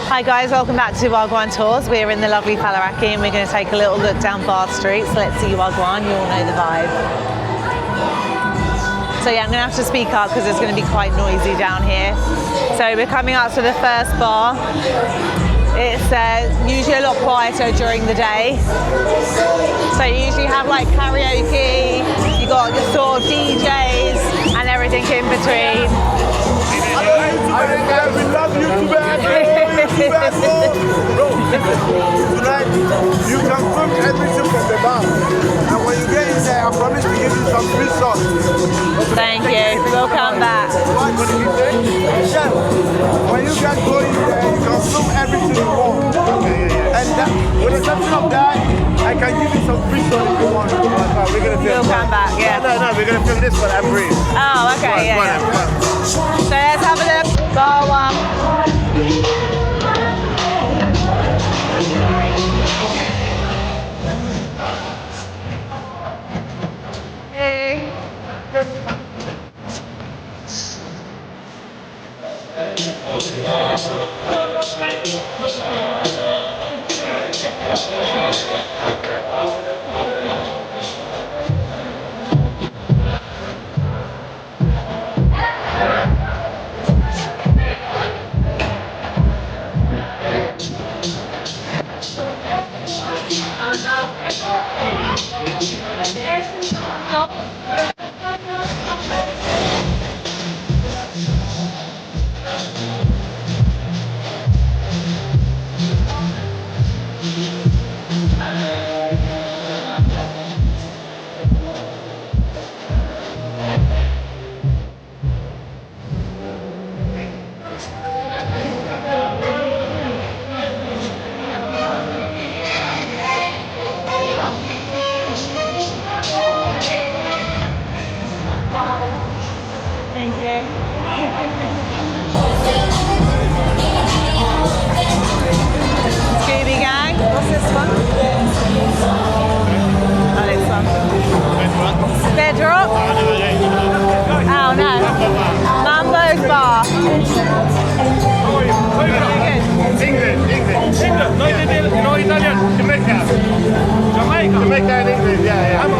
Hi guys, welcome back to Wah Gwan Tours. We're in the lovely FALIRAKI and we're going to take a little look down Bar Street. So let's see Wah Gwan, you all know the vibe. So yeah, I'm going to have to speak up because it's going to be quite noisy down here. So we're coming up to the first bar. It's usually a lot quieter during the day. So you usually have like karaoke, you got your sort of DJs and everything in between. We love you too bad, bro. Tonight, you can film everything from the bar. And when you get in there, I promise to give you some free sauce. Thank you. We'll come back. Chef, when you get going there, you can film everything you want. And with the exception of that, I can give you some free sauce if you want. We're gonna film. We'll come back, yeah. No, we're gonna film this one and breathe. Oh, okay, yeah. So let's have a look. Bar one. Hey. Thank you. Scooby Gang. What's this one? Oh, this one. Bedrock? Oh, no. Mambo's Bar. England. No Italian. Jamaica and England, yeah. I'm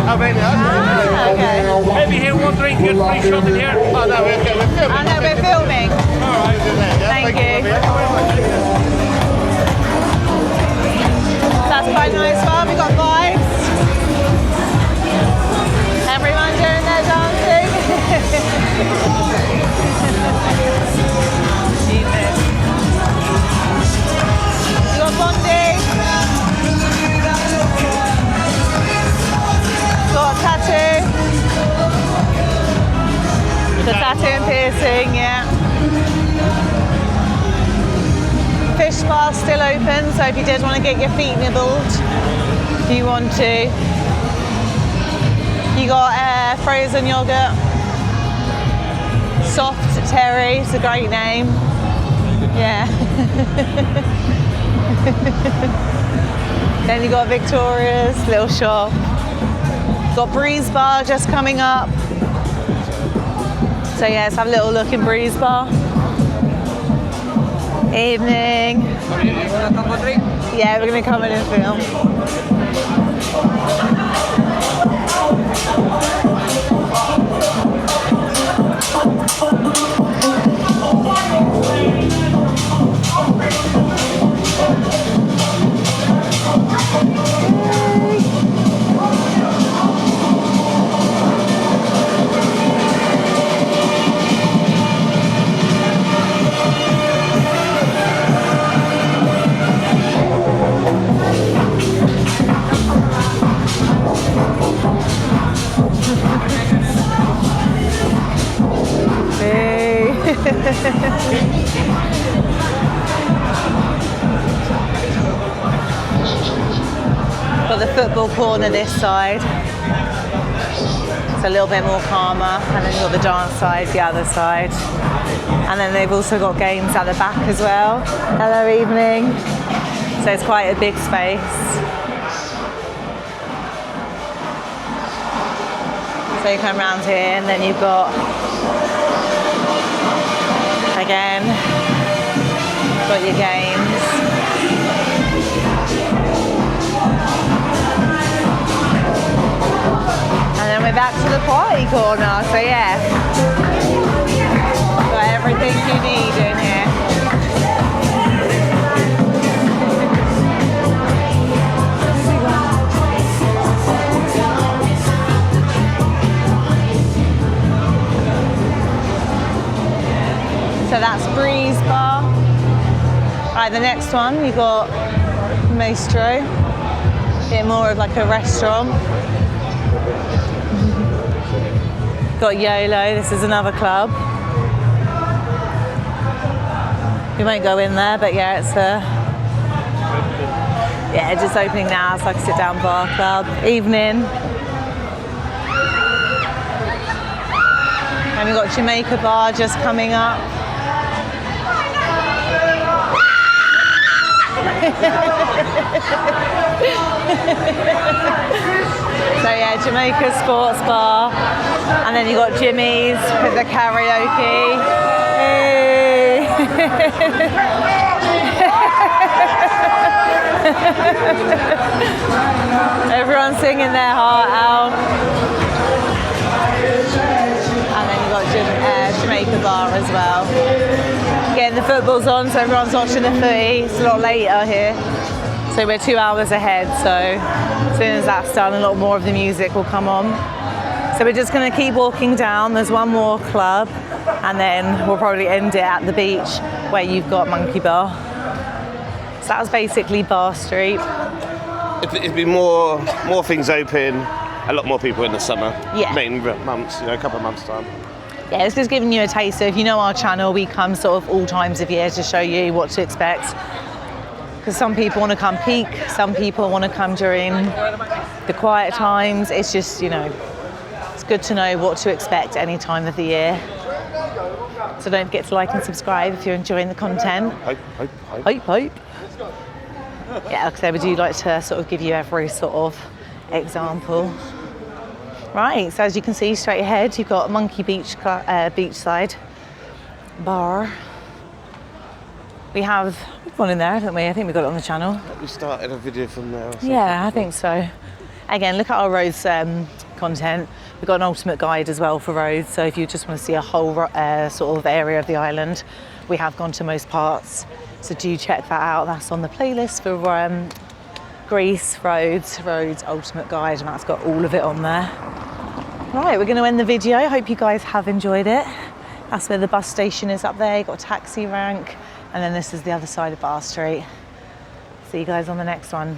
Albania. Ah, okay. Maybe here one drink, get free shot in here. Oh, no, we're filming. I know we're filming. All right. Thank you. That's quite nice fun. We got vibes. Everyone doing their dancing. Jesus. You got Bondi. Got a tattoo. The tattoo and piercing, yeah. Fish bar still open, so if you did want to get your feet nibbled, you want to. You got frozen yogurt, soft terry, it's a great name. Yeah. Then you got Victoria's little shop. Got Breeze Bar just coming up. So yeah, let's have a little look in Breeze Bar. Evening. Yeah, we're gonna come in and film. Got the football corner this side. It's a little bit more calmer, and then you've got the dance side, the other side. And then they've also got games at the back as well. Hello, evening. So it's quite a big space. So you come around here and then you've got, again, got got your games. And then we're back to the party corner, so yeah. Got everything you need in here. So that's Breeze Bar. Right, the next one, you got Maestro. Bit more of like a restaurant. Got YOLO, this is another club. We won't go in there, but yeah, it's just opening now. It's like a sit down bar club. Evening. And we've got Jamaica Bar just coming up. So yeah, Jamaica Sports Bar, and then you got Jimmy's with the karaoke. Hey. Everyone's singing their heart out. And then you got Jamaica Bar as well. Getting the footballs on, so everyone's watching the footy. It's a lot later here. So we're 2 hours ahead, so as soon as that's done, a lot more of the music will come on. So we're just gonna keep walking down. There's one more club, and then we'll probably end it at the beach where you've got Monkey Bar. So that was basically Bar Street. It'd be more things open, a lot more people in the summer. Yeah. Main months, a couple of months time. Yeah, it's just giving you a taste. So if you know our channel, we come sort of all times of year to show you what to expect. Because some people want to come peak, some people want to come during the quiet times. It's just, it's good to know what to expect any time of the year. So don't forget to like and subscribe if you're enjoying the content. Hope. Yeah, like I said, we do like to sort of give you every sort of example. Right, so as you can see straight ahead, you've got Monkey Beachside Bar. We've gone in there, haven't we? I think we got it on the channel. We started a video from there or something. Yeah, I think so. Again, look at our Rhodes content. We've got an ultimate guide as well for Rhodes, so if you just want to see a whole sort of area of the island, we have gone to most parts. So do check that out. That's on the playlist for Greece, Rhodes Ultimate Guide, and that's got all of it on there. Right, we're going to end the video. I hope you guys have enjoyed it. That's where the bus station is up there. You've got a taxi rank, and then this is the other side of Bar Street. See you guys on the next one.